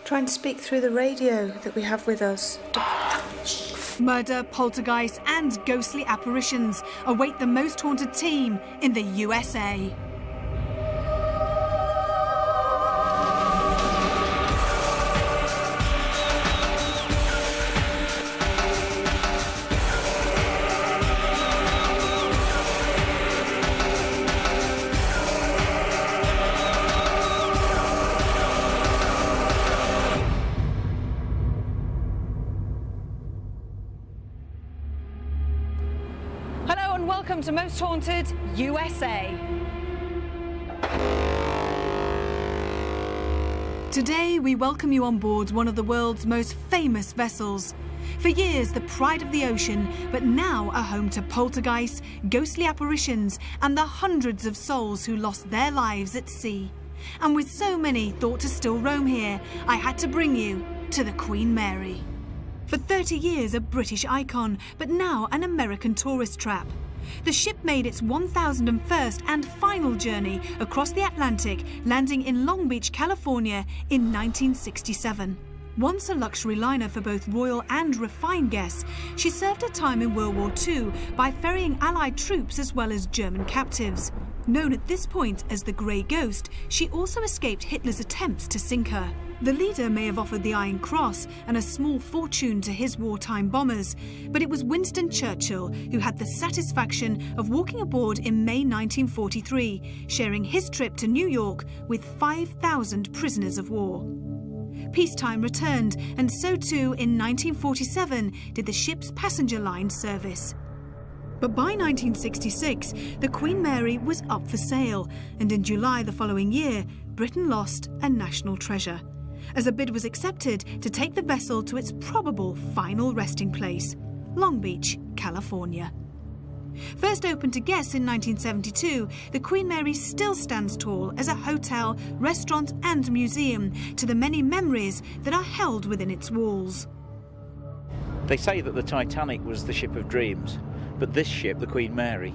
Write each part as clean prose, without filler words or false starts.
Trying to speak through the radio that we have with us. Murder, poltergeist and ghostly apparitions await the most haunted team in the USA. Welcome to Most Haunted USA. Today we welcome you on board one of the world's most famous vessels. For years the pride of the ocean, but now a home to poltergeists, ghostly apparitions and the hundreds of souls who lost their lives at sea. And with so many thought to still roam here, I had to bring you to the Queen Mary. For 30 years a British icon, but now an American tourist trap. The ship made its 1001st and final journey across the Atlantic, landing in Long Beach, California in 1967. Once a luxury liner for both royal and refined guests, she served her time in World War II by ferrying Allied troops as well as German captives. Known at this point as the Grey Ghost, she also escaped Hitler's attempts to sink her. The leader may have offered the Iron Cross and a small fortune to his wartime bombers, but it was Winston Churchill who had the satisfaction of walking aboard in May 1943, sharing his trip to New York with 5,000 prisoners of war. Peacetime returned, and so too in 1947 did the ship's passenger line service. But by 1966, the Queen Mary was up for sale, and in July the following year, Britain lost a national treasure, as a bid was accepted to take the vessel to its probable final resting place, Long Beach, California. First opened to guests in 1972, the Queen Mary still stands tall as a hotel, restaurant and museum to the many memories that are held within its walls. They say that the Titanic was the ship of dreams, but this ship, the Queen Mary,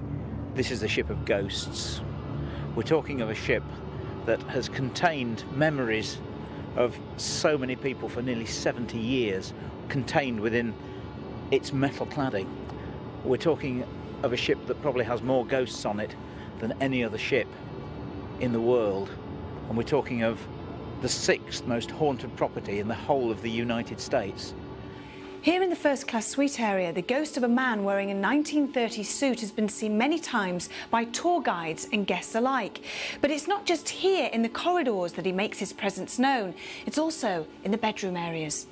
this is the ship of ghosts. We're talking of a ship that has contained memories of so many people for nearly 70 years, contained within its metal cladding. We're talking of a ship that probably has more ghosts on it than any other ship in the world. And we're talking of the 6th most haunted property in the whole of the United States. Here in the first-class suite area, the ghost of a man wearing a 1930s suit has been seen many times by tour guides and guests alike. But it's not just here in the corridors that he makes his presence known, it's also in the bedroom areas.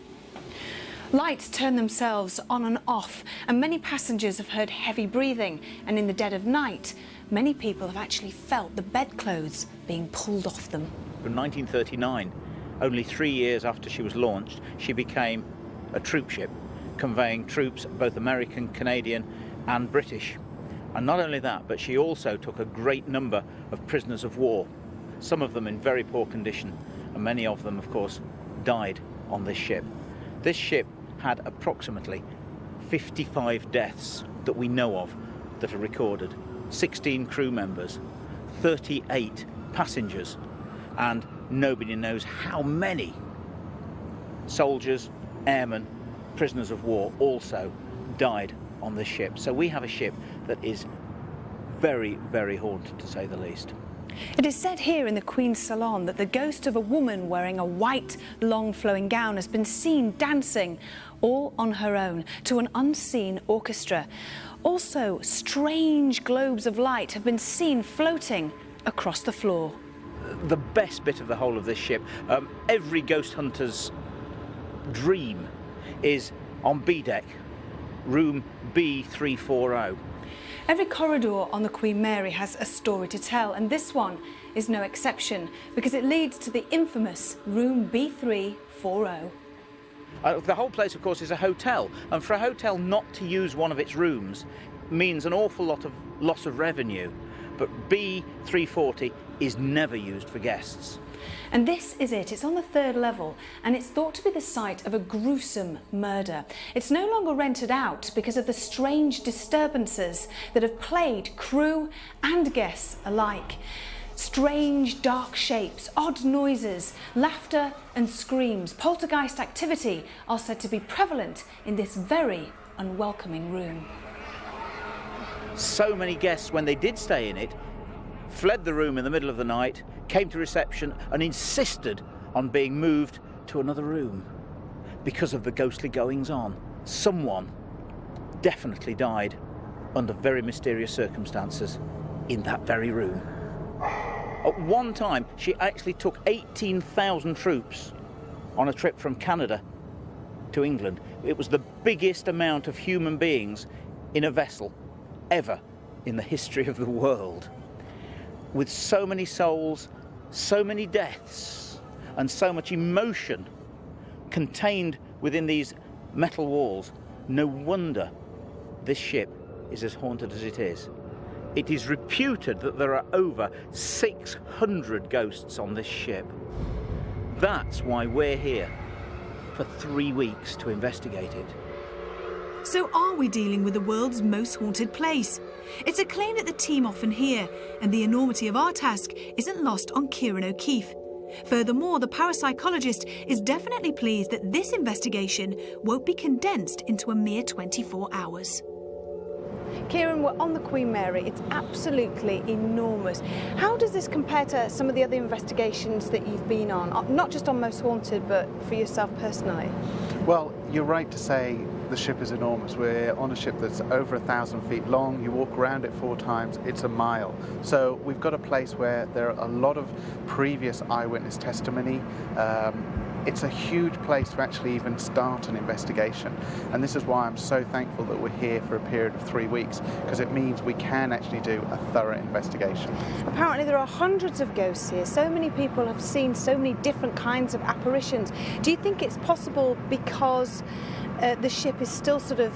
Lights turn themselves on and off, and many passengers have heard heavy breathing, and in the dead of night, many people have actually felt the bedclothes being pulled off them. From 1939, only 3 years after she was launched, she became a troop ship, conveying troops, both American, Canadian and British. And not only that, but she also took a great number of prisoners of war, some of them in very poor condition, and many of them, of course, died on this ship. This ship had approximately 55 deaths that we know of that are recorded, 16 crew members, 38 passengers, and nobody knows how many soldiers, airmen, prisoners of war also died on this ship. So we have a ship that is very, very haunted, to say the least. It is said here in the Queen's Salon that the ghost of a woman wearing a white, long flowing gown has been seen dancing all on her own to an unseen orchestra. Also, strange globes of light have been seen floating across the floor. The best bit of the whole of this ship, every ghost hunter's dream is on B deck, room B340. Every corridor on the Queen Mary has a story to tell, and this one is no exception because it leads to the infamous room B340. The whole place, of course, is a hotel, and for a hotel not to use one of its rooms means an awful lot of loss of revenue. But B340 is never used for guests. And this is it. It's on the 3rd level, and it's thought to be the site of a gruesome murder. It's no longer rented out because of the strange disturbances that have plagued crew and guests alike. Strange, dark shapes, odd noises, laughter and screams, poltergeist activity are said to be prevalent in this very unwelcoming room. So many guests, when they did stay in it, fled the room in the middle of the night, came to reception and insisted on being moved to another room because of the ghostly goings-on. Someone definitely died under very mysterious circumstances in that very room. At one time, she actually took 18,000 troops on a trip from Canada to England. It was the biggest amount of human beings in a vessel ever in the history of the world. With so many souls, so many deaths, and so much emotion contained within these metal walls, no wonder this ship is as haunted as it is. It is reputed that there are over 600 ghosts on this ship. That's why we're here for 3 weeks to investigate it. So are we dealing with the world's most haunted place? It's a claim that the team often hear, and the enormity of our task isn't lost on Kieran O'Keefe. Furthermore, the parapsychologist is definitely pleased that this investigation won't be condensed into a mere 24 hours. Kieran, we're on the Queen Mary. It's absolutely enormous. How does this compare to some of the other investigations that you've been on, not just on Most Haunted, but for yourself personally? Well, you're right to say the ship is enormous. We're on a ship that's over 1,000 feet long. You walk around it 4 times, it's a mile. So we've got a place where there are a lot of previous eyewitness testimony. It's a huge place to actually even start an investigation. And this is why I'm so thankful that we're here for a period of 3 weeks, because it means we can actually do a thorough investigation. Apparently there are hundreds of ghosts here. So many people have seen so many different kinds of apparitions. Do you think it's possible because the ship is still sort of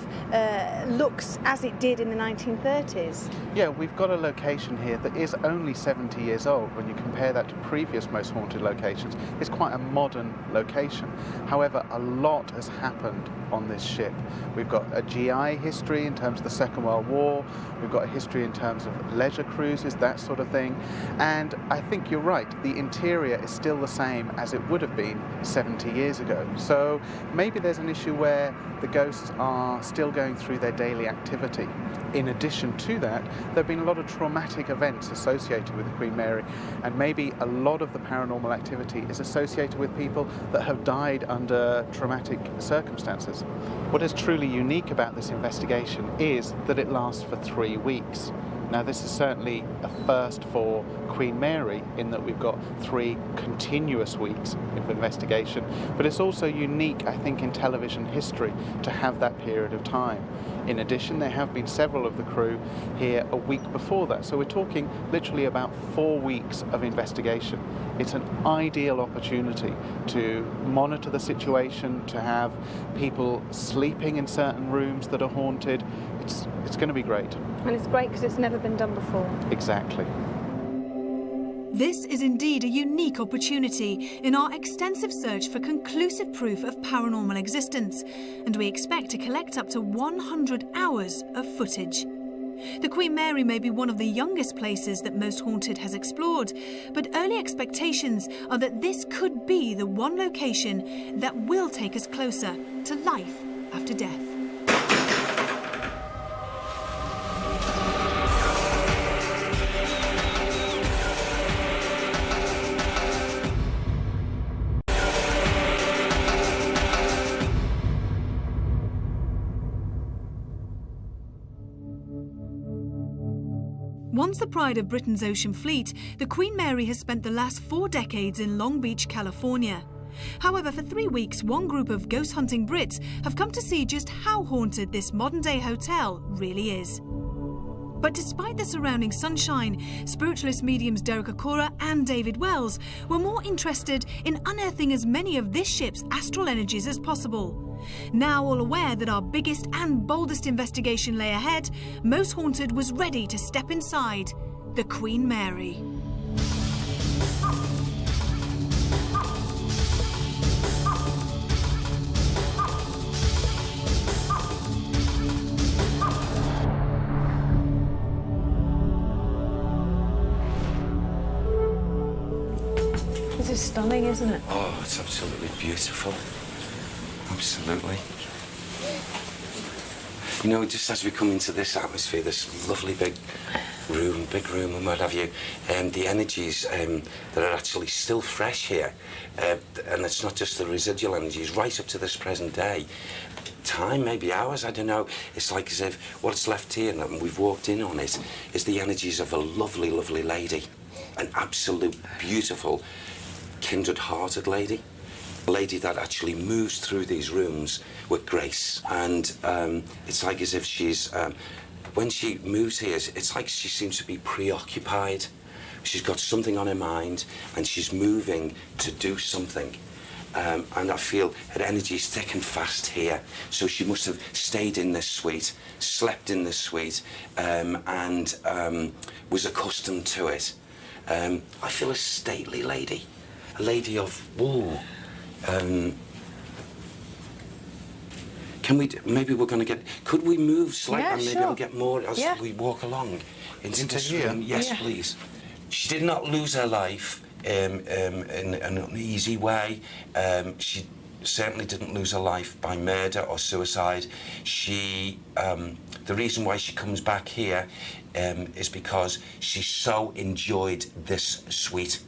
looks as it did in the 1930s? Yeah, we've got a location here that is only 70 years old. When you compare that to previous Most Haunted locations, it's quite a modern location. However, a lot has happened on this ship. We've got a GI history in terms of the Second World War. We've got a history in terms of leisure cruises, that sort of thing. And I think you're right, the interior is still the same as it would have been 70 years ago. So maybe there's an issue where the ghosts are still going through their daily activity. In addition to that, there have been a lot of traumatic events associated with the Queen Mary, and maybe a lot of the paranormal activity is associated with people that have died under traumatic circumstances. What is truly unique about this investigation is that it lasts for 3 weeks. Now, this is certainly a first for Queen Mary in that we've got 3 continuous weeks of investigation, but it's also unique, I think, in television history to have that period of time. In addition, there have been several of the crew here a week before that, so we're talking literally about 4 weeks of investigation. It's an ideal opportunity to monitor the situation, to have people sleeping in certain rooms that are haunted. It's going to be great. And it's great because it's never been done before. Exactly. This is indeed a unique opportunity in our extensive search for conclusive proof of paranormal existence, and we expect to collect up to 100 hours of footage. The Queen Mary may be one of the youngest places that Most Haunted has explored, but early expectations are that this could be the one location that will take us closer to life after death. Once the pride of Britain's ocean fleet, the Queen Mary has spent the last 4 decades in Long Beach, California. However, for 3 weeks, one group of ghost-hunting Brits have come to see just how haunted this modern-day hotel really is. But despite the surrounding sunshine, spiritualist mediums Derek Okora and David Wells were more interested in unearthing as many of this ship's astral energies as possible. Now all aware that our biggest and boldest investigation lay ahead, Most Haunted was ready to step inside the Queen Mary. isn't it? Oh, it's absolutely beautiful. Absolutely. You know, just as we come into this atmosphere, this lovely big room and what have you, the energies that are actually still fresh here, and it's not just the residual energies, right up to this present day. Time, maybe hours, I don't know. It's like as if what's left here, and we've walked in on it, is the energies of a lovely, lovely lady. An absolute beautiful, kindred-hearted lady. A lady that actually moves through these rooms with grace. And it's like as if she's, when she moves here, it's like she seems to be preoccupied. She's got something on her mind, and she's moving to do something. And I feel her energy is thick and fast here. So she must have stayed in this suite, slept in this suite, and was accustomed to it. I feel a stately lady, a lady of wool. Can we, maybe we're going to get, could we move slightly, Yeah, and maybe sure. I'll get more as Yeah. we walk along into this here? room? Yes, Yeah. please. She did not lose her life in an easy way. She certainly didn't lose her life by murder or suicide. She, the reason why she comes back here is because she so enjoyed this suite.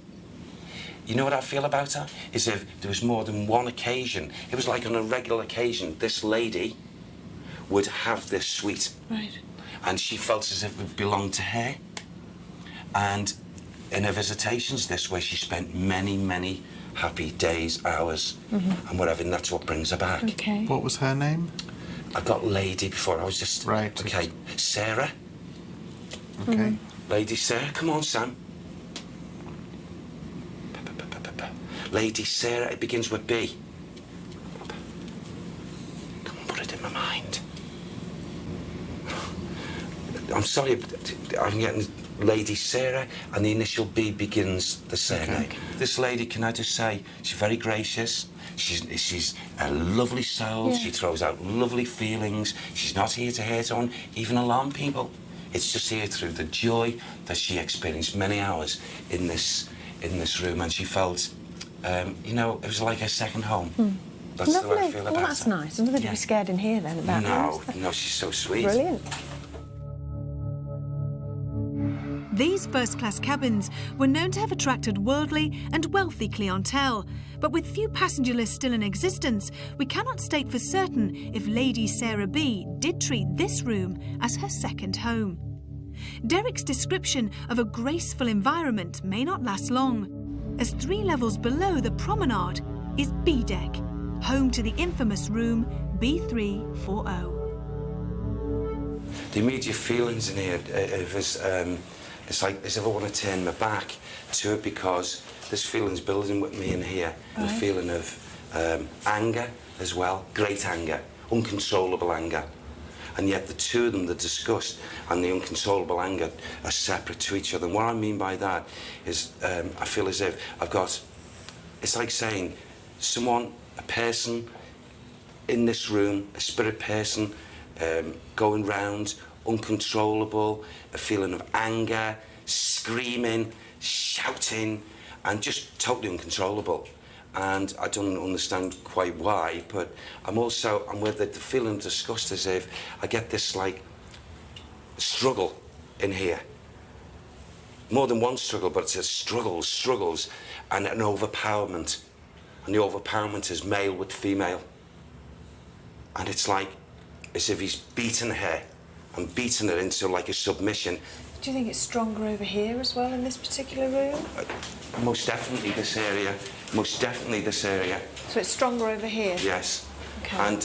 You know what I feel about her? Is if there was more than one occasion, it was like on a regular occasion, this lady would have this suite. Right. And she felt as if it belonged to her. And in her visitations this way, she spent many, many happy days, hours, and whatever, and that's what brings her back. Okay. What was her name? I got lady before, I was just... Right. Okay, Sarah. Okay. Lady Sarah, come on, Sam. Lady Sarah, it begins with B. Come on, put it in my mind. I'm sorry, but I'm getting Lady Sarah, and the initial B begins the surname. Okay. This lady, can I just say, she's very gracious. She's a lovely soul. Yeah. She throws out lovely feelings. She's not here to hurt on, even alarm people. It's just here through the joy that she experienced many hours in this room, and she felt, you know, it was like her second home. That's the way I Lovely. feel Well, about that's her. nice. There's nothing to Yeah. be scared in here then about her. No, she's so sweet. Brilliant. These first-class cabins were known to have attracted worldly and wealthy clientele, but with few passenger lists still in existence, we cannot state for certain if Lady Sarah B did treat this room as her second home. Derek's description of a graceful environment may not last long, as 3 levels below the promenade is B deck, home to the infamous room B340. The immediate feelings in here it's like as if I want to turn my back to it, because this feeling's building with me in here. And a feeling of anger as well, great anger, uncontrollable anger. And yet the two of them, the disgust and the uncontrollable anger, are separate to each other. And what I mean by that is I feel as if I've got, it's like saying someone, a person in this room, a spirit person, going round, uncontrollable, a feeling of anger, screaming, shouting, and just totally uncontrollable. And I don't understand quite why, but I'm with the feeling of disgust, as if I get this like struggle in here. More than one struggle, but it's a struggles, and an overpowerment. And the overpowerment is male with female. And it's like as if he's beaten her and beaten her into like a submission. Do you think it's stronger over here as well in this particular room? Most definitely this area. Most definitely this area. So it's stronger over here? Yes. Okay. And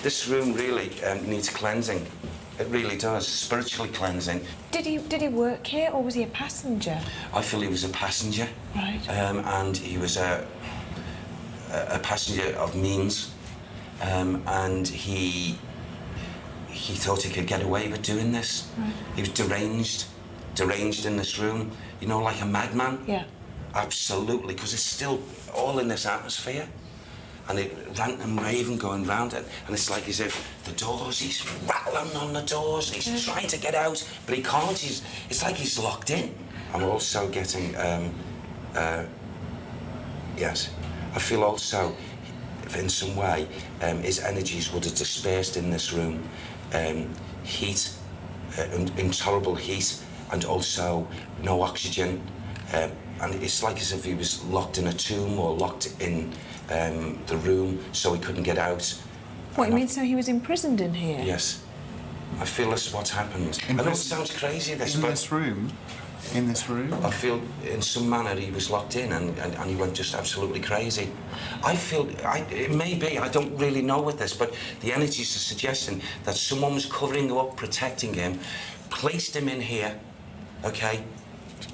this room really needs cleansing. It really does, spiritually cleansing. Did he work here or was he a passenger? I feel he was a passenger. Right. And he was a passenger of means. And he thought he could get away with doing this. Right. He was deranged in this room, you know, like a madman. Yeah. Absolutely, because it's still all in this atmosphere. And it rant and raving going round it. And it's like as if the doors, he's rattling on the doors, he's trying to get out, but he can't. It's like he's locked in. I'm also getting Yes. I feel also, in some way, his energies would have dispersed in this room. Heat, intolerable heat, and also no oxygen. And it's like as if he was locked in a tomb or locked in the room so he couldn't get out. What, you mean so he was imprisoned in here? Yes. I feel this is what's happened. I know it sounds crazy, this, but... In this room? I feel in some manner he was locked in and he went just absolutely crazy. I feel, it may be, I don't really know with this, but the energies are suggesting that someone was covering him up, protecting him, placed him in here, okay,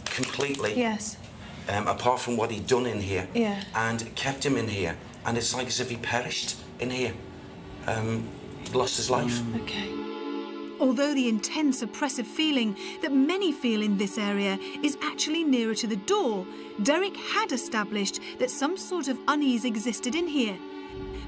completely. Yes. Apart from what he'd done in here. Yeah. And kept him in here. And it's like as if he perished in here. He'd lost his life. Okay. Although the intense oppressive feeling that many feel in this area is actually nearer to the door, Derek had established that some sort of unease existed in here.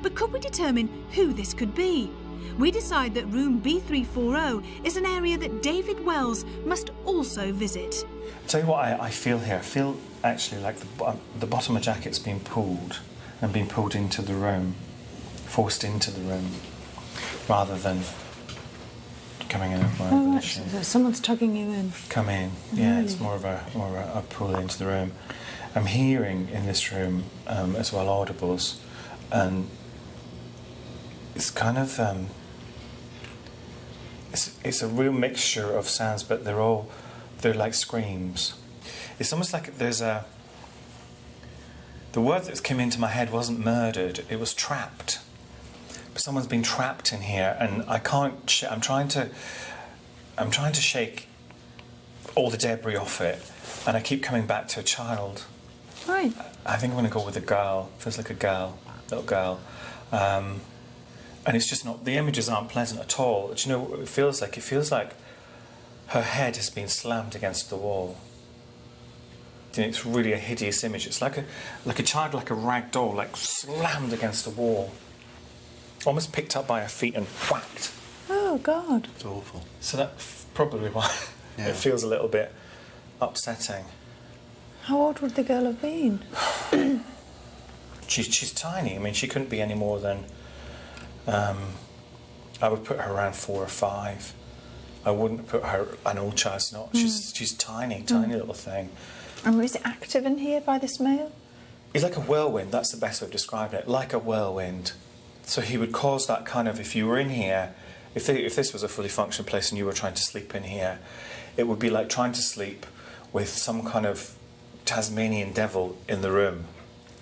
But could we determine who this could be? We decide that room B340 is an area that David Wells must also visit. I'll tell you what I feel here. I feel actually like the bottom of the jacket's been pulled and been pulled into the room, forced into the room, rather than coming in of my own volition. So someone's tugging you in. Come in, yeah. It's more of a pull into the room. I'm hearing in this room as well audibles, and it's kind of it's a real mixture of sounds, but they're like screams. It's almost like there's the word that came into my head wasn't murdered; it was trapped. But someone's been trapped in here, and I can't. I'm trying to shake all the debris off it, and I keep coming back to a child. Right. I think I'm going to go with a girl. Feels like a girl, little girl, and it's just not. The images aren't pleasant at all. Do you know what it feels like? It feels like her head has been slammed against the wall. You know, it's really a hideous image. It's like a child, like a rag doll, like slammed against a wall. Almost picked up by her feet and whacked. Oh, God. It's awful. So that's probably why it feels a little bit upsetting. How old would the girl have been? She's tiny. I mean, she couldn't be any more than... I would put her around 4 or 5. I wouldn't put her... An old child's not. She's tiny little thing. And was it active in here by this male? He's like a whirlwind. That's the best way of describing it. Like a whirlwind. So he would cause that kind of, if you were in here, if this was a fully functional place and you were trying to sleep in here, it would be like trying to sleep with some kind of Tasmanian devil in the room.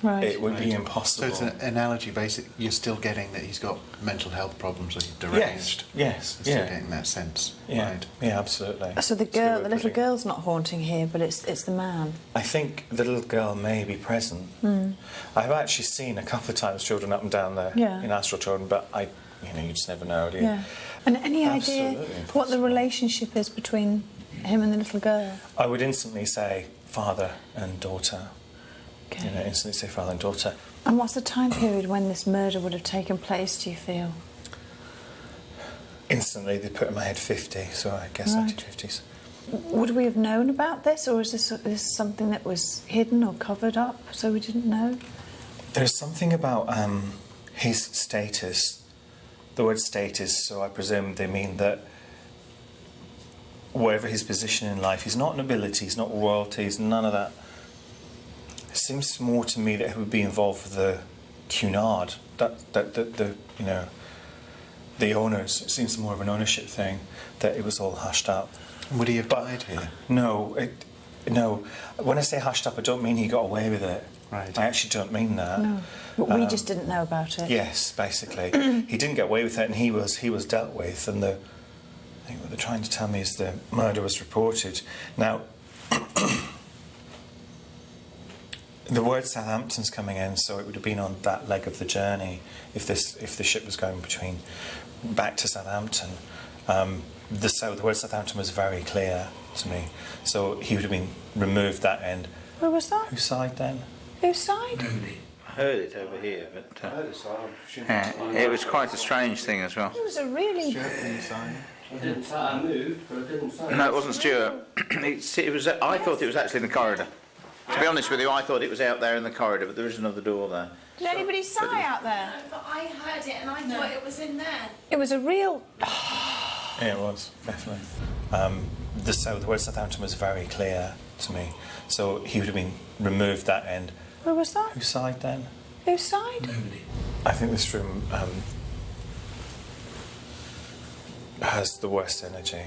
Right. It would be impossible. So it's an analogy, basically. You're still getting that he's got mental health problems, or he's deranged. Yes, You're still getting that sense. Yeah, Right. yeah, absolutely. So the little girl's not haunting here, but it's the man. I think the little girl may be present. I've actually seen a couple of times children up and down there in astral children, but you just never know, do you? Yeah. And any idea Absolutely what the impossible. relationship is between him and the little girl? I would instantly say father and daughter. Okay. You know, instantly say father and daughter. And what's the time period when this murder would have taken place, do you feel? Instantly, they put in my head 50, so I guess Right. 1950s. Would we have known about this, or is this something that was hidden or covered up so we didn't know? There's something about his status, the word status, so I presume they mean that whatever his position in life, he's not nobility, he's not royalty, he's none of that. It seems more to me that he would be involved with the Cunard, the owners. It seems more of an ownership thing, that it was all hushed up. Would he have died here? No, no. When I say hushed up, I don't mean he got away with it. Right. I actually don't mean that. No. But we just didn't know about it. Yes, basically. He didn't get away with it, and he was dealt with, and I think what they're trying to tell me is the murder was reported. Now, the word Southampton's coming in, so it would have been on that leg of the journey if the ship was going back to Southampton. The word Southampton was very clear to me, so he would have been removed that end. Where was that? Whose side then? Whose side? I heard it over here, but it was quite a strange thing as well. It was a really... I didn't say I moved, but I didn't say. No, it wasn't Stuart. I thought it was actually in the corridor. To be honest with you, I thought it was out there in the corridor, but there is another door there. Did anybody sigh out there? But I heard it and I thought it was in there. It was a real... Yeah, it was, definitely. The word Southampton was very clear to me. So he would have been removed that end. Where was that? Whose side then? Whose side? Nobody. I think this room has the worst energy.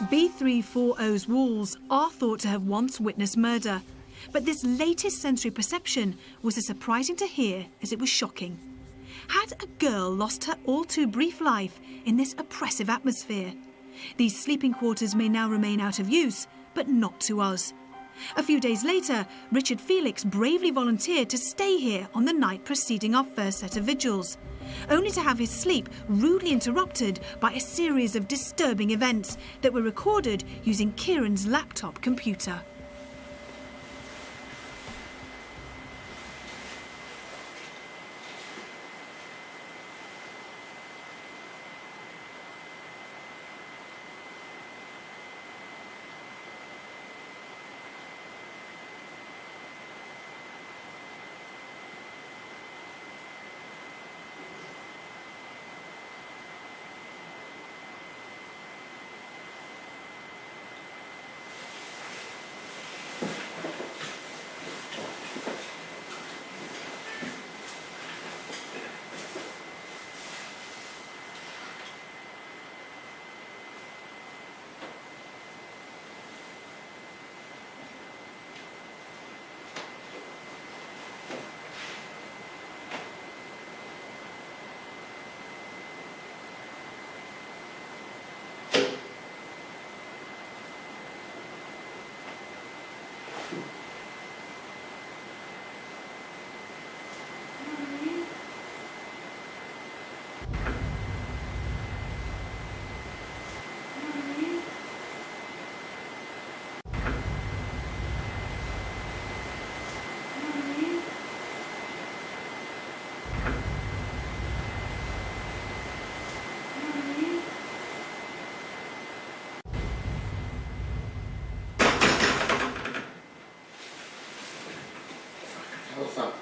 B340's walls are thought to have once witnessed murder, but this latest sensory perception was as surprising to hear as it was shocking. Had a girl lost her all too brief life in this oppressive atmosphere? These sleeping quarters may now remain out of use, but not to us. A few days later, Richard Felix bravely volunteered to stay here on the night preceding our first set of vigils, only to have his sleep rudely interrupted by a series of disturbing events that were recorded using Kieran's laptop computer. What's that?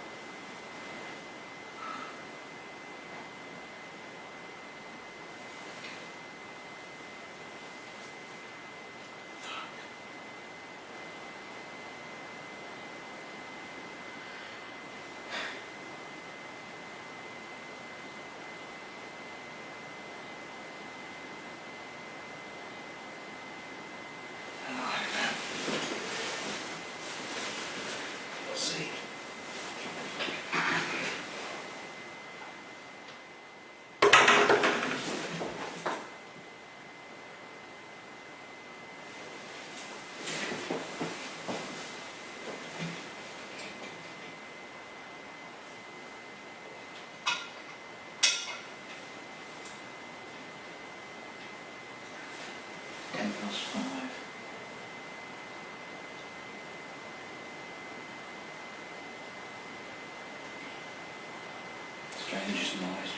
Strangest noise.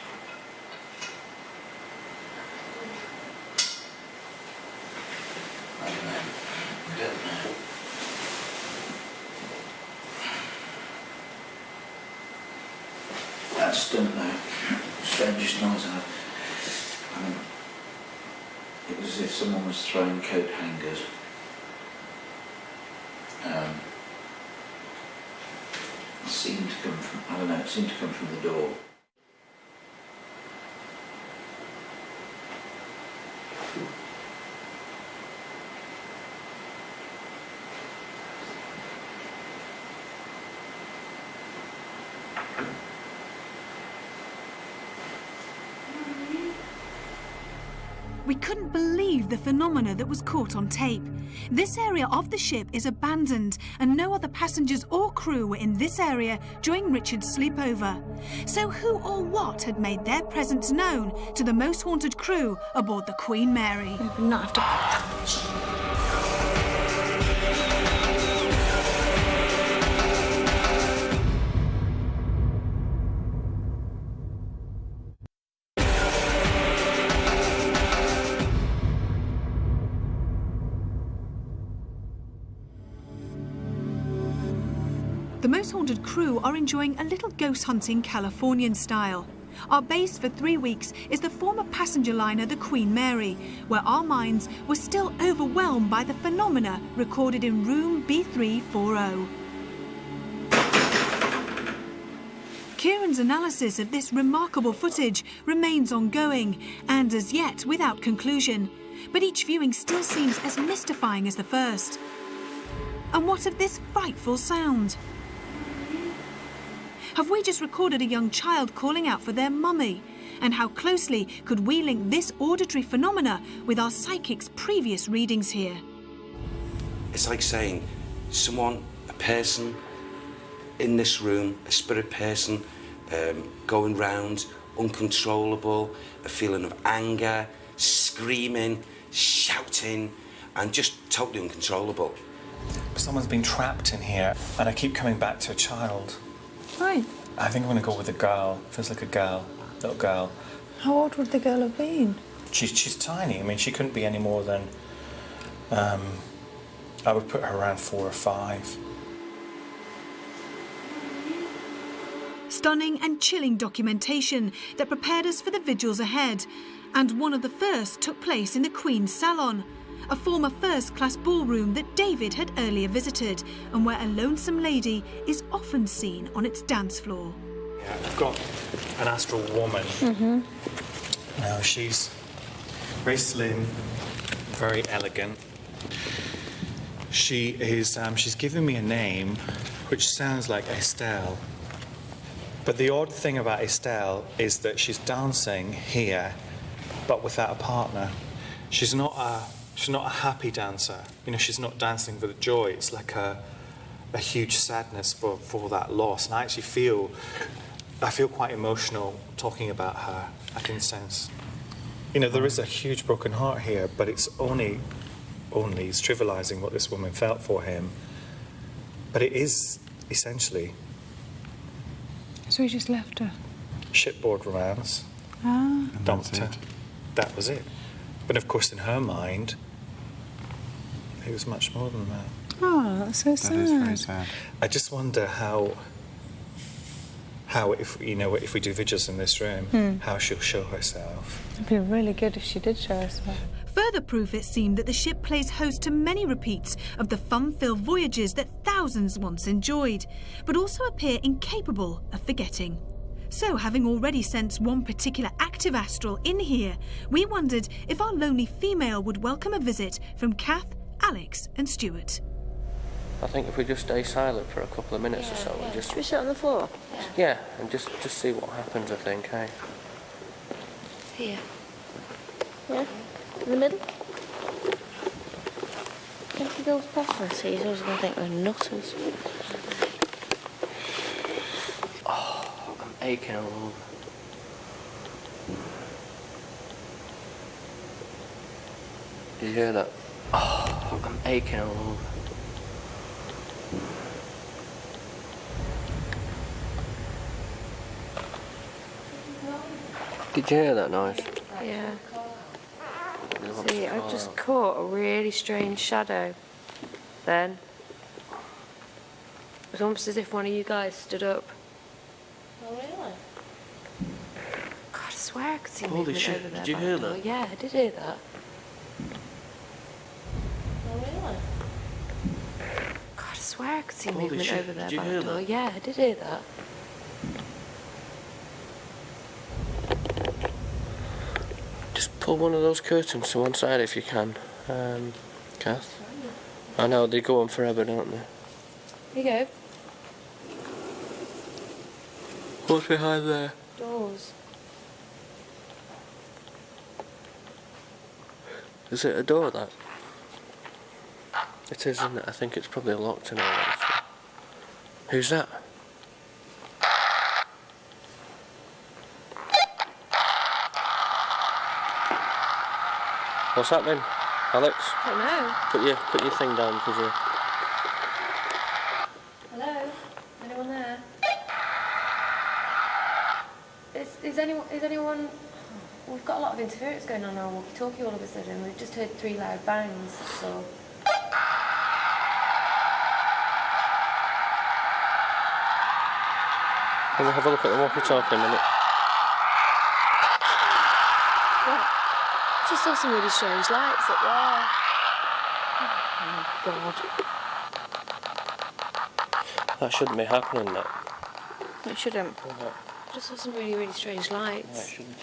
I don't know. I don't know. I just don't know. Strangest noise it was as if someone was throwing coat hangers. It seemed to come from, I don't know, it seemed to come from the door. We couldn't believe the phenomena that was caught on tape. This area of the ship is abandoned and no other passengers or crew were in this area during Richard's sleepover. So who or what had made their presence known to the most haunted crew aboard the Queen Mary? We would not have to... The Most Haunted crew are enjoying a little ghost hunting Californian style. Our base for 3 weeks is the former passenger liner the Queen Mary, where our minds were still overwhelmed by the phenomena recorded in room B340. Kieran's analysis of this remarkable footage remains ongoing and as yet without conclusion, but each viewing still seems as mystifying as the first. And what of this frightful sound? Have we just recorded a young child calling out for their mummy? And how closely could we link this auditory phenomena with our psychic's previous readings here? It's like saying someone, a person in this room, a spirit person, going round, uncontrollable, a feeling of anger, screaming, shouting, and just totally uncontrollable. Someone's been trapped in here, and I keep coming back to a child. Right. I think I'm going to go with a girl. Feels like a girl, little girl. How old would the girl have been? She's tiny. I mean, she couldn't be any more than... I would put her around 4 or 5. Stunning and chilling documentation that prepared us for the vigils ahead. And one of the first took place in the Queen's Salon, a former first-class ballroom that David had earlier visited, and where a lonesome lady is often seen on its dance floor. Yeah, I've got an astral woman. Mm-hmm. Now, she's very slim, very elegant. She is, she's given me a name which sounds like Estelle. But the odd thing about Estelle is that she's dancing here, but without a partner. She's not a happy dancer. You know, she's not dancing with joy. It's like a huge sadness for that loss. And I actually feel quite emotional talking about her. I can sense, you know, there is a huge broken heart here, but it's only is trivialising what this woman felt for him. But it is essentially. So he just left her? Shipboard romance. Ah. Dumped her. That was it. But of course, in her mind, it was much more than that. Oh, that's so sad. That is very sad. I just wonder how if we do vigils in this room, how she'll show herself. It'd be really good if she did show herself. Further proof it seemed that the ship plays host to many repeats of the fun-filled voyages that thousands once enjoyed, but also appear incapable of forgetting. So, having already sensed one particular active astral in here, we wondered if our lonely female would welcome a visit from Kath, Alex and Stuart. I think if we just stay silent for a couple of minutes or so and just... Should we sit on the floor? Yeah, and just see what happens, I think, hey? Here. Yeah? In the middle? If he goes past us, he's always going to think we're nutters. Oh, I'm aching a little. Did you hear that? Oh, I'm aching a little. Did you hear that noise? Yeah. See, I've just caught a really strange shadow then. It was almost as if one of you guys stood up. Oh, really? God, I swear I could see Holy movement shit, over there. did you by hear the door. that? Yeah, I did hear that. Oh, really? God, I swear I could see Holy movement shit, over there did you by hear the door. that? Yeah, I did hear that. Just pull one of those curtains to one side if you can, Kath. I know, they go on forever, don't they? Here you go. What's behind there? Doors. Is it a door, that? It is, isn't it? I think it's probably locked in all that. Who's that? What's happening, Alex? I don't know. Put your thing down, could you? Hello? Anyone there? Is anyone... We've got a lot of interference going on our walkie-talkie all of a sudden. We've just heard 3 loud bangs, so... Can we have a look at the walkie-talkie a minute? Just saw some really strange lights up there. Oh my God. That shouldn't be happening, that. It shouldn't. Just saw some really, really strange lights. That shouldn't.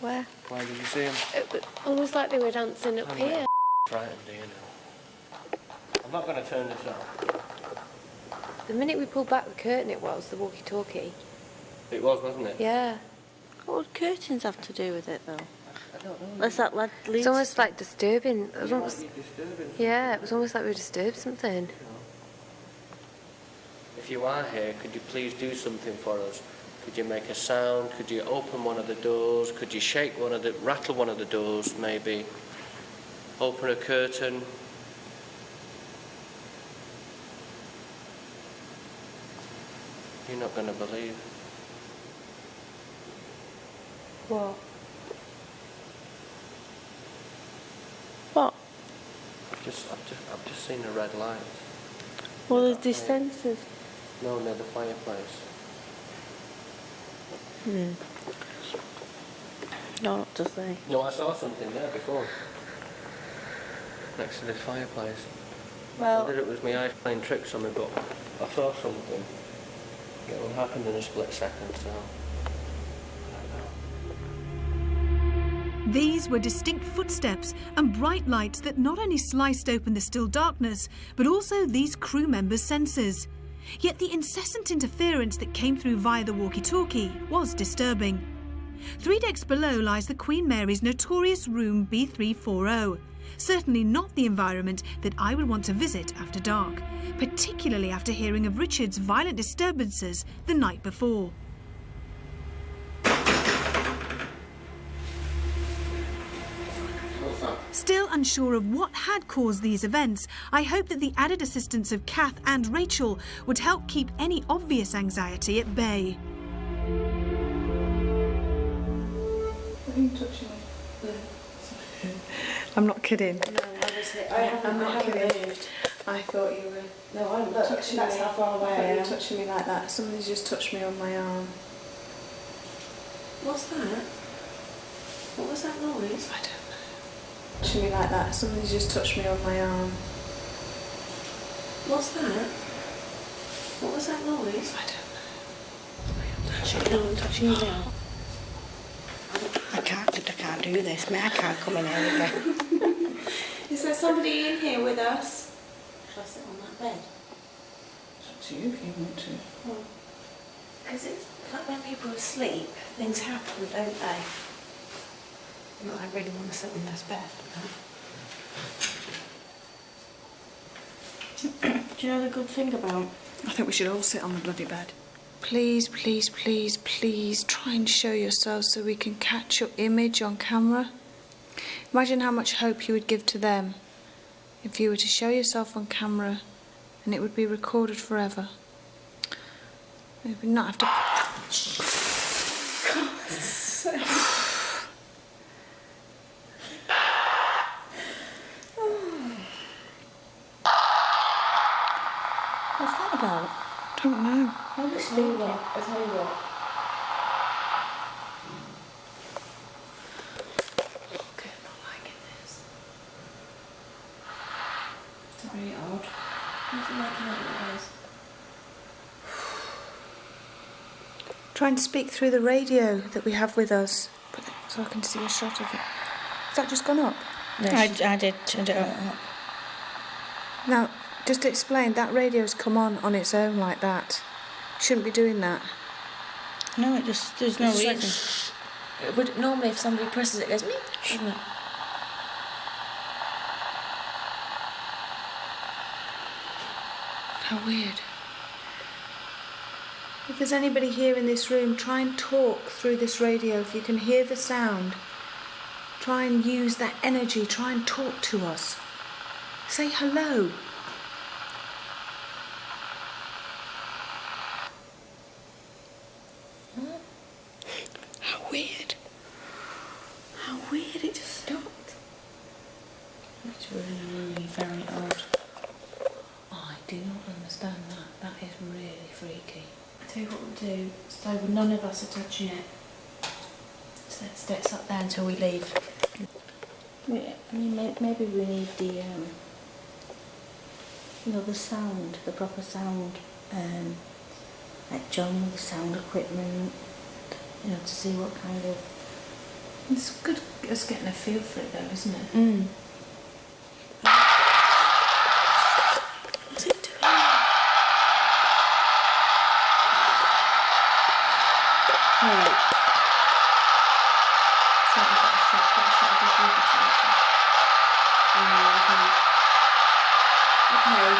Where? Where did you see them? Almost like they were dancing up here. Frightened, do you know? I'm not going to turn this off. The minute we pulled back the curtain, it was the walkie-talkie. It was, wasn't it? Yeah. What would curtains have to do with it, though? I don't know. What's that lad leads? It's almost like disturbing. It was almost, Disturbing. yeah, it was almost like we disturbed something. If you are here, could you please do something for us? Could you make a sound? Could you open one of the doors? Could you rattle one of the doors, maybe? Open a curtain? You're not going to believe. What? What? I've just seen a red light. Well, there's these sensors. No, near the fireplace. No, what to say. No, I saw something there before. Next to this fireplace. Well, Whether it was my eyes playing tricks on me, but I saw something. It all happened in a split second, so... These were distinct footsteps and bright lights that not only sliced open the still darkness, but also these crew members' senses. Yet the incessant interference that came through via the walkie-talkie was disturbing. 3 decks below lies the Queen Mary's notorious room B340. Certainly not the environment that I would want to visit after dark, particularly after hearing of Richard's violent disturbances the night before. Still unsure of what had caused these events, I hope that the added assistance of Kath and Rachel would help keep any obvious anxiety at bay. Are you touching me? I'm not kidding. no, I'm not kidding. I thought you were. No, I'm Look, touching that's me. how far away I I thought you am. were Touching me like that. Somebody's just touched me on my arm. What's that? What was that noise? I don't know. Touching me like that. Somebody's just touched me on my arm. What's that? What was that noise? I don't No, I'm touching you now. I can't do this. I can't come in here again. Is there somebody in here with us? Shall I sit on that bed? It's up to you if you want to. Because it's like when people are asleep, things happen, don't they? Not I really want to sit on this bed. Do you know the good thing about? I think we should all sit on the bloody bed. Please, please, please, please try and show yourself so we can catch your image on camera. Imagine how much hope you would give to them if you were to show yourself on camera and it would be recorded forever. You would not have to... What's that about? Don't know. I was thinking. I tell you what. Okay, I'm not liking this. It's very odd. What's it making that noise? Try and speak through the radio that we have with us, so I can see a shot of it. Has that just gone up? I did turn it up. Now, just to explain, that radio's come on its own like that. Shouldn't be doing that. No, it just, there's no It's like, reason. it would normally, if somebody presses it, it goes, meep, doesn't it? How weird. If there's anybody here in this room, try and talk through this radio. If you can hear the sound, try and use that energy. Try and talk to us. Say hello. How weird. How weird it just stopped. It's really very odd. I do not understand that. That is really freaky. I tell you what we'll do. So none of us are touching it. So let's stay up there until we leave. I mean, maybe we need the, the sound, the proper sound, like John with the sound equipment, to see what kind of... It's good us getting a feel for it though, isn't it? Mm. What's it doing? Right. So we've got a shot of the Riivatut. Okay.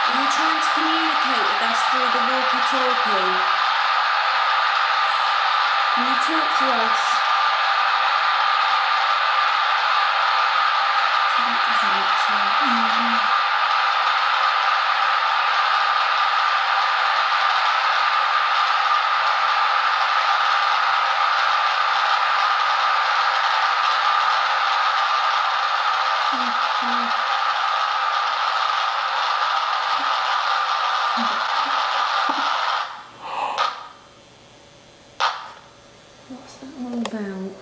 Are you trying to communicate with us through the walkie-talkie? Can you talk to us? So that doesn't make sense. What's that all about?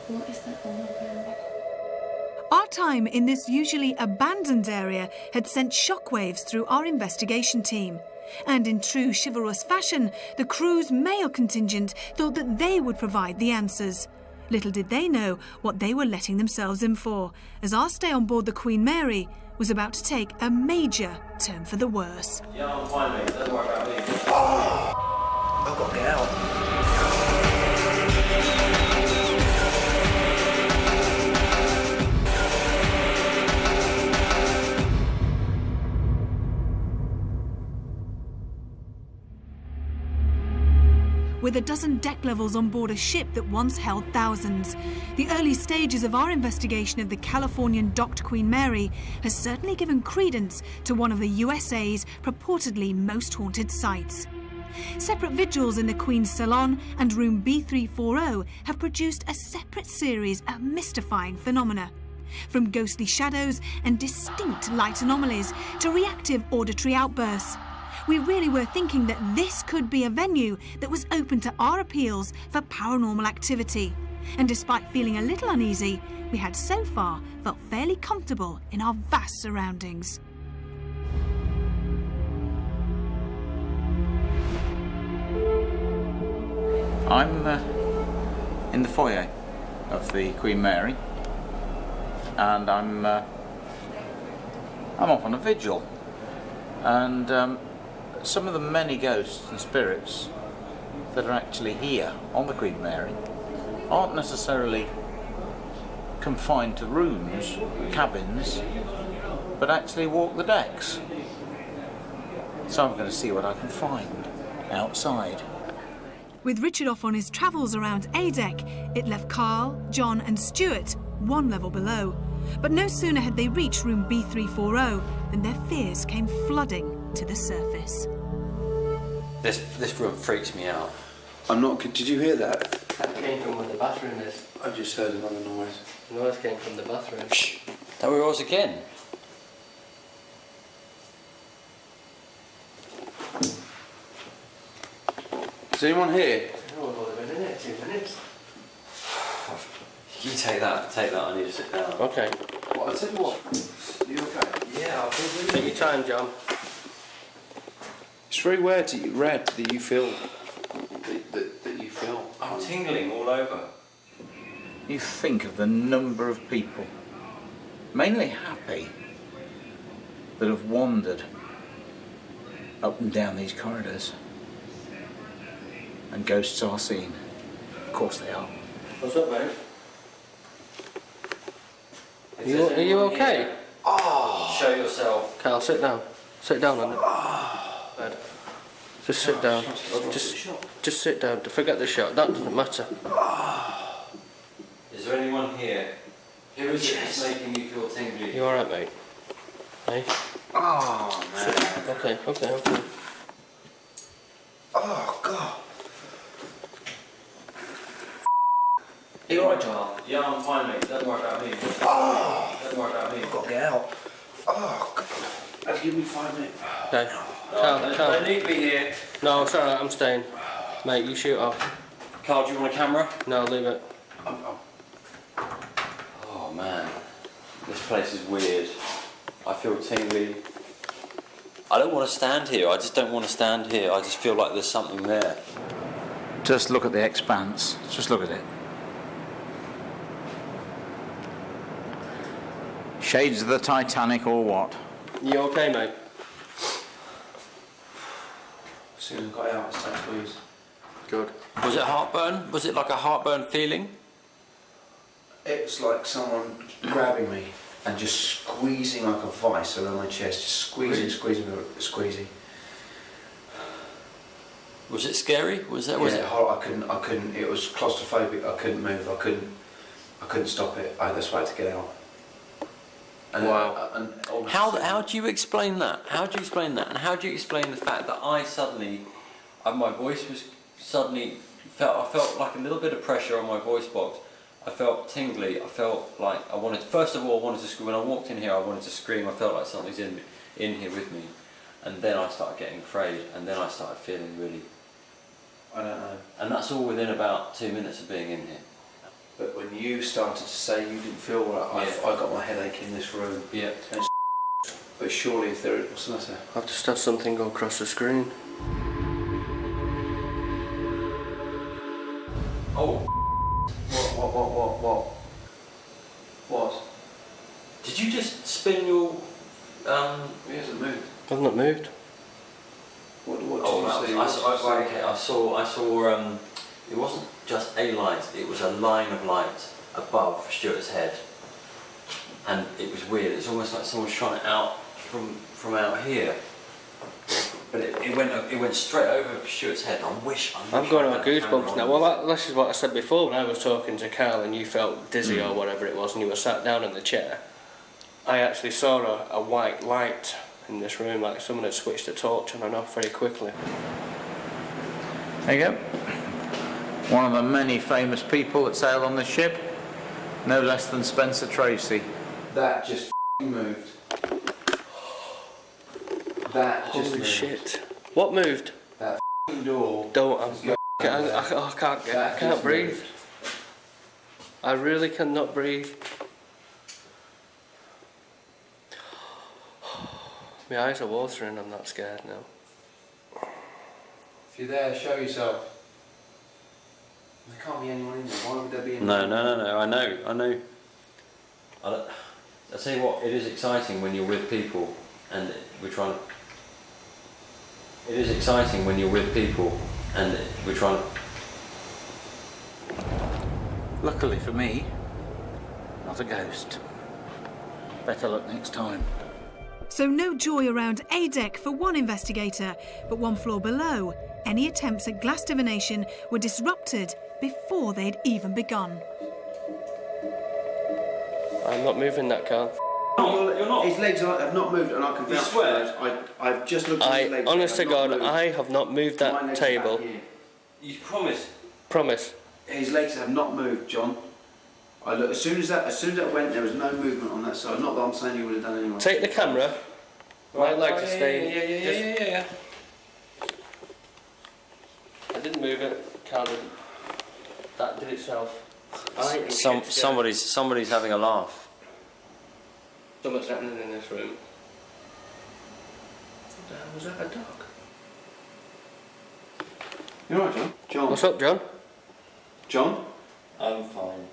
What is that all about? Our time in this usually abandoned area had sent shockwaves through our investigation team. And in true chivalrous fashion, the crew's male contingent thought that they would provide the answers. Little did they know what they were letting themselves in for, as our stay on board the Queen Mary was about to take a major turn for the worse. Yeah, I'm fine, mate. Don't worry about me. I've got to get out. With a dozen deck levels on board a ship that once held thousands, the early stages of our investigation of the Californian docked Queen Mary has certainly given credence to one of the USA's purportedly most haunted sites. Separate vigils in the Queen's Salon and room B340 have produced a separate series of mystifying phenomena. From ghostly shadows and distinct light anomalies to reactive auditory outbursts. We really were thinking that this could be a venue that was open to our appeals for paranormal activity. And despite feeling a little uneasy, we had so far felt fairly comfortable in our vast surroundings. I'm in the foyer of the Queen Mary, and I'm off on a vigil, and some of the many ghosts and spirits that are actually here on the Queen Mary aren't necessarily confined to rooms, cabins, but actually walk the decks. So I'm going to see what I can find outside. With Richard off on his travels around A deck, it left Carl, John and Stuart one level below. But no sooner had they reached room B340 than their fears came flooding to the surface. This room freaks me out. I'm not. Did you hear that? That came from where the bathroom is. I just heard another noise. The noise came from the bathroom. Shh. That where it was again. Is anyone here? Oh, we've only been in here 2 minutes. You take that. Take that. I need to sit down. Okay. Well, I'll tell you what. Are you okay? Yeah, I'll be with Take your time, John. It's very rare that you feel that you feel. I'm tingling all over. You think of the number of people, mainly happy, that have wandered up and down these corridors. And ghosts are seen. Of course they are. What's up, mate? Are you okay? Oh, show yourself. Carl, sit down. Sit down on the bed. Just sit down. Just sit down. Forget the shot. That doesn't matter. Is there anyone here? Who is it that's making you feel tingly? You alright, mate? Hey? Oh man. Okay. Oh god. Are you alright, John? Yeah, I'm fine, mate. Don't worry about me. Oh. Don't worry about me. I've got to get out. Oh god. give me 5 minutes. Okay. Carl, Don't need me here. No, it's alright, I'm staying. Mate, you shoot off. Carl, do you want a camera? No, leave it. Oh man, this place is weird. I feel tingly. I don't want to stand here. I just don't want to stand here. I just feel like there's something there. Just look at the expanse. Just look at it. Shades of the Titanic or what? You okay, mate? As soon as I got out, I started to squeeze. Good. Was it heartburn? Was it like a heartburn feeling? It was like someone grabbing me and just squeezing like a vice around my chest, just squeezing. Was it scary? Was it? Yeah, I couldn't. It was claustrophobic. I couldn't move. I couldn't stop it. That's why I had to get out. And wow. How do you explain that? How do you explain that? And how do you explain the fact that I suddenly, my voice was suddenly I felt like a little bit of pressure on my voice box. I felt tingly. I felt like I wanted. First of all, I wanted to scream. When I walked in here, I wanted to scream. I felt like something's in here with me, and then I started getting afraid, and then I started feeling really. I don't know. And that's all within about 2 minutes of being in here. But when you started to say you didn't feel right, I got my headache in this room. Yeah. But surely, if there what's the matter? I've just had something go across the screen. Oh. What? Did you just spin your? He hasn't moved. I've not moved. What did you see? I saw. It wasn't just a light; it was a line of light above Stuart's head, and it was weird. It's almost like someone shot it out from out here. But it went straight over Stuart's head. I wish I'm going to have goosebumps now. Well, this is what I said before when I was talking to Carl and you felt dizzy or whatever it was and you were sat down in the chair. I actually saw a white light in this room, like someone had switched the torch on and off very quickly. There you go. One of the many famous people that sailed on this ship, no less than Spencer Tracy. That just moved. That just Holy moved. shit. What moved? That door. I can't breathe. I really cannot breathe. My eyes are watering, I'm not scared now. If you're there, show yourself. There can't be anyone in there. Why would there be anyone? No. I know. I tell you what, it is exciting when you're with people, and we're trying to. It is exciting when you're with people, and we're trying to. Luckily for me, not a ghost. Better luck next time. So no joy around A deck for one investigator, but one floor below, any attempts at glass divination were disrupted before they'd even begun. I'm not moving that, Carl. You're not. His legs have not moved, and I can vouch for those. I've just looked at his legs. Honest to They've not God, moved. I have not moved My that legs are table. back here. You promise. Promise. His legs have not moved, John. I look, as soon as that went, there was no movement on that side. Not that I'm saying you would have done anyway. Take the camera. My legs are staying. Yeah. I didn't move it. Carl didn't. That did itself. Somebody's having a laugh. Something's happening in this room. What the hell was that? A dog? You alright, John? John? What's up, John? John? I'm fine.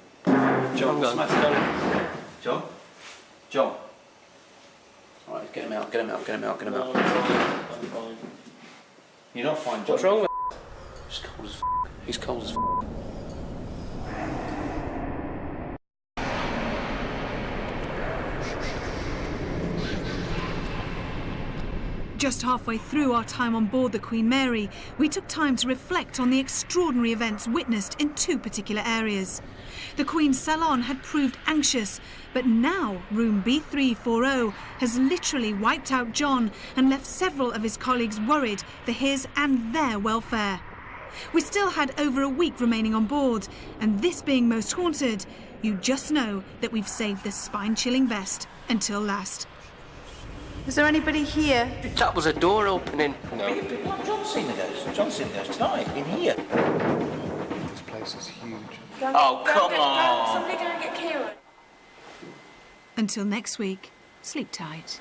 John, what's the matter? John? John? Alright, get him out. No, I'm fine. You're not fine, John. What's wrong with He's cold as He's cold as Just halfway through our time on board the Queen Mary, we took time to reflect on the extraordinary events witnessed in two particular areas. The Queen's salon had proved anxious, but now room B340 has literally wiped out John and left several of his colleagues worried for his and their welfare. We still had over a week remaining on board, and this being most haunted, you just know that we've saved the spine-chilling best until last. Is there anybody here? That was a door opening. No. John's seen the ghost. John's seen the ghost tonight, in here. This place is huge. Oh, come on! Somebody go and get Kieran. Until next week, sleep tight.